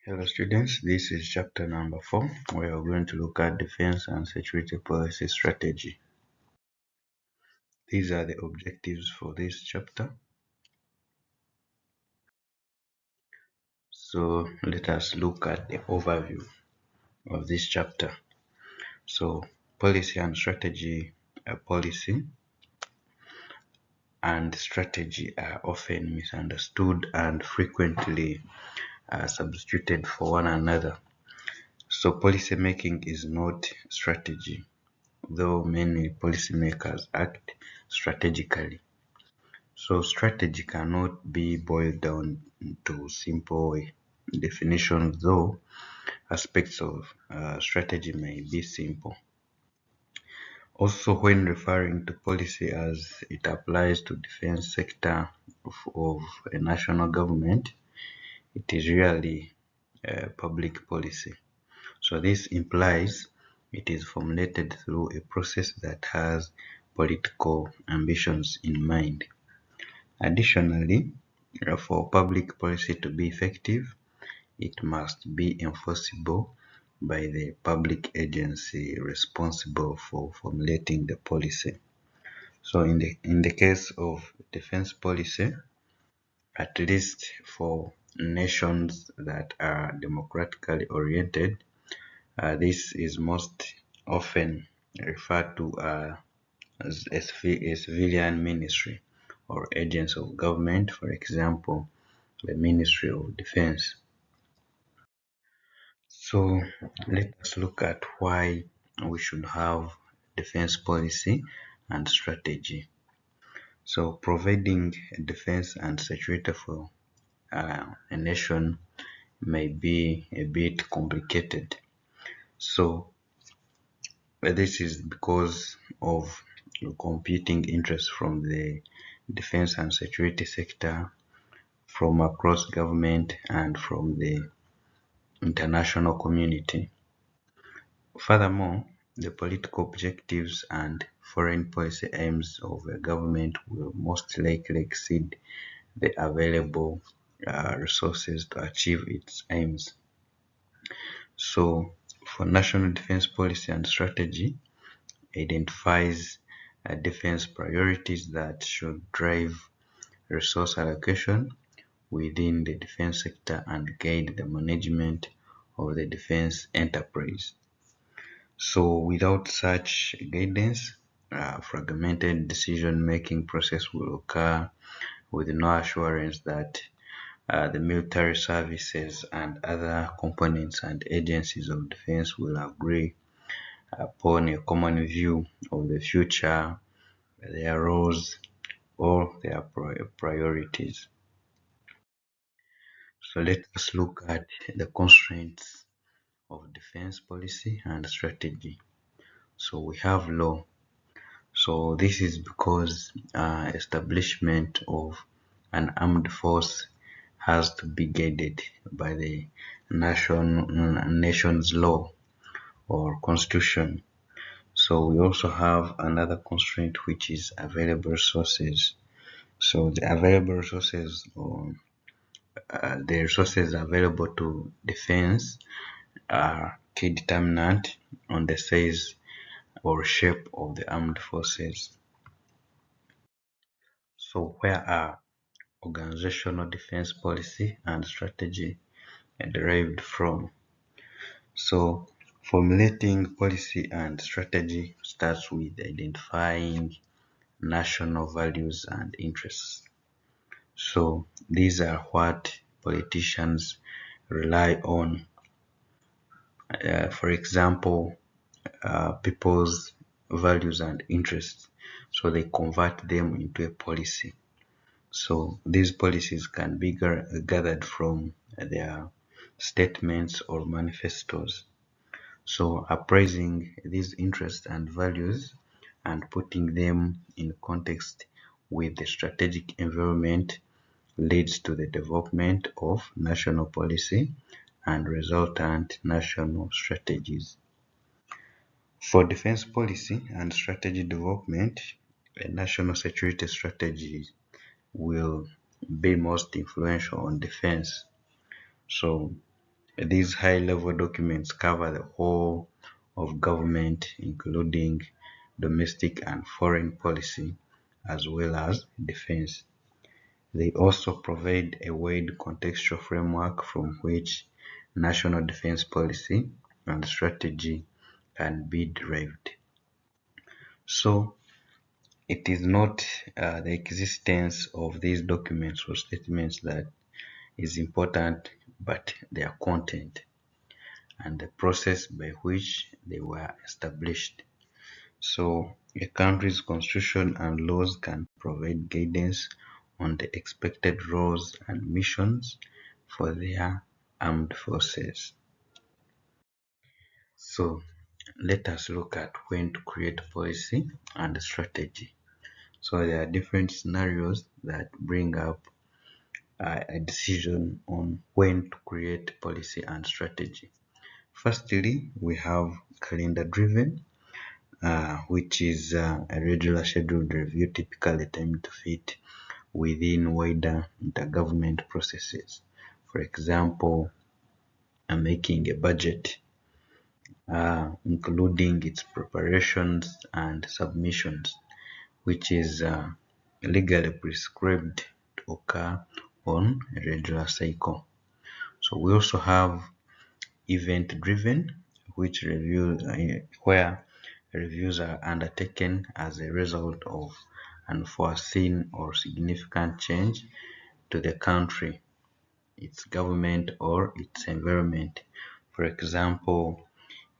Hello students, this is chapter number 4 where we're going to look at defense and security policy strategy. These are the objectives for this chapter. So let us look at the overview of this chapter. So policy and strategy, policy and strategy are often misunderstood and frequently substituted for one another. So policy making is not strategy, though many policymakers act strategically. So strategy cannot be boiled down to simple definitions, though aspects of strategy may be simple. Also, when referring to policy as it applies to defense sector of a national government, it is really public policy. So this implies it is formulated through a process that has political ambitions in mind. Additionally, for public policy to be effective, it must be enforceable by the public agency responsible for formulating the policy. So in the case of defense policy, at least for nations that are democratically oriented, this is most often referred to as a civilian ministry or agents of government, for example, the Ministry of Defense. So let us look at why we should have defense policy and strategy. So providing defense and security for a nation may be a bit complicated. So this is because of competing interests from the defense and security sector, from across government, and from the international community. Furthermore, the political objectives and foreign policy aims of a government will most likely exceed the available resources to achieve its aims. So, for national defense policy and strategy, identifies defense priorities that should drive resource allocation within the defense sector and guide the management of the defense enterprise. So without such guidance, fragmented decision-making process will occur with no assurance that the military services and other components and agencies of defense will agree upon a common view of the future, their roles, or their priorities. So let us look at the constraints of defense policy and strategy. So we have law. So this is because establishment of an armed force has to be guided by the nation's law or constitution. So we also have another constraint, which is available resources. So the available resources, or the resources available to defense, are key determinant on the size or shape of the armed forces. So where are organizational defense policy and strategy derived from? So formulating policy and strategy starts with identifying national values and interests. So these are what politicians rely on. For example, people's values and interests. So they convert them into a policy. So these policies can be gathered from their statements or manifestos. So appraising these interests and values and putting them in context with the strategic environment leads to the development of national policy and resultant national strategies. For defense policy and strategy development, a national security strategy will be most influential on defense. So These high-level documents cover the whole of government, including domestic and foreign policy, as well as defense. They also provide a wide contextual framework from which national defense policy and strategy can be derived. So, it is not the existence of these documents or statements that is important, but their content and the process by which they were established. So, a country's constitution and laws can provide guidance on the expected roles and missions for their armed forces. So, let us look at when to create policy and strategy. So, there are different scenarios that bring up a decision on when to create policy and strategy. Firstly, we have calendar driven, which is a regular scheduled review, typically timed to fit within wider intergovernment processes. For example, making a budget, including its preparations and submissions, which is legally prescribed to occur on a regular cycle. So we also have event driven, which where reviews are undertaken as a result of unforeseen or significant change to the country, its government, or its environment. For example,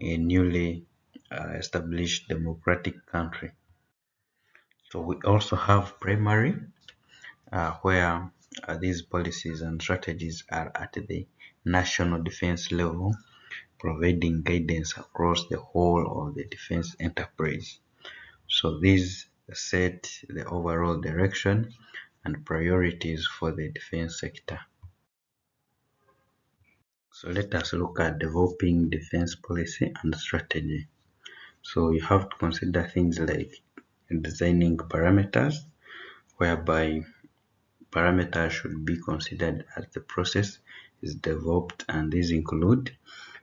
a newly established democratic country. So we also have primary, where these policies and strategies are at the national defense level, providing guidance across the whole of the defense enterprise. So these set the overall direction and priorities for the defense sector. So let us look at developing defense policy and strategy. So you have to consider things like designing parameters, whereby parameters should be considered as the process is developed, and these include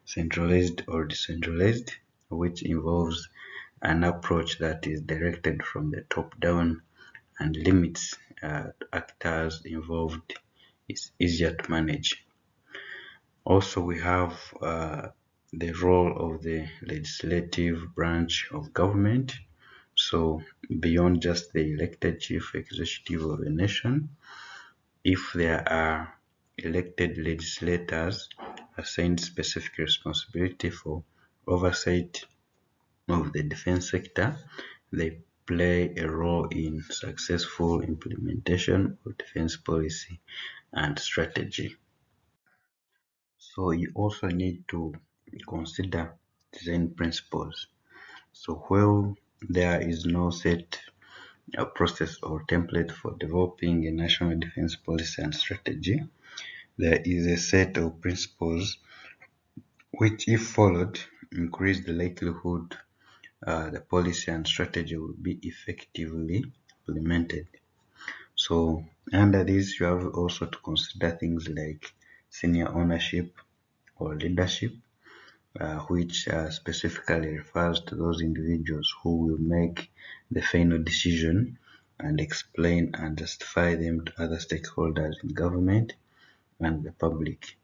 centralized or decentralized, which involves an approach that is directed from the top down and limits actors involved is easier to manage. Also, we have the role of the legislative branch of government. So, beyond just the elected chief executive of a nation, if there are elected legislators assigned specific responsibility for oversight of the defense sector, they play a role in successful implementation of defense policy and strategy. So you also need to consider design principles. So while there is no set process or template for developing a national defense policy and strategy, there is a set of principles which, if followed, increase the likelihood the policy and strategy will be effectively implemented. So under this, you have also to consider things like senior ownership or leadership, which specifically refers to those individuals who will make the final decision and explain and justify them to other stakeholders in government and the public.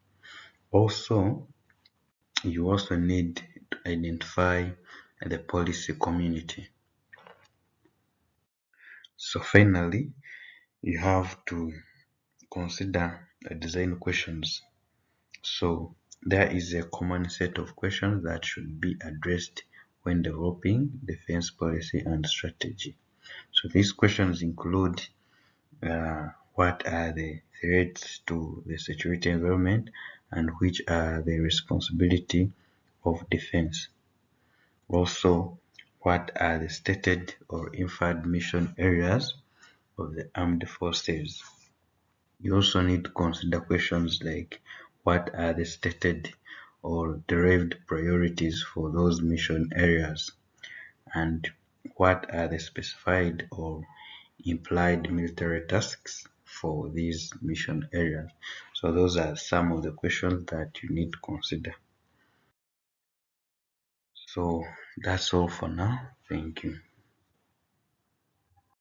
Also, you also need to identify the policy community. So finally, you have to consider design questions. So there is a common set of questions that should be addressed when developing defense policy and strategy. So these questions include what are the threats to the security environment and which are the responsibility of defense. Also, what are the stated or inferred mission areas of the armed forces? You also need to consider questions like what are the stated or derived priorities for those mission areas, and what are the specified or implied military tasks for these mission areas. So those are some of the questions that you need to consider. So that's all for now. Thank you.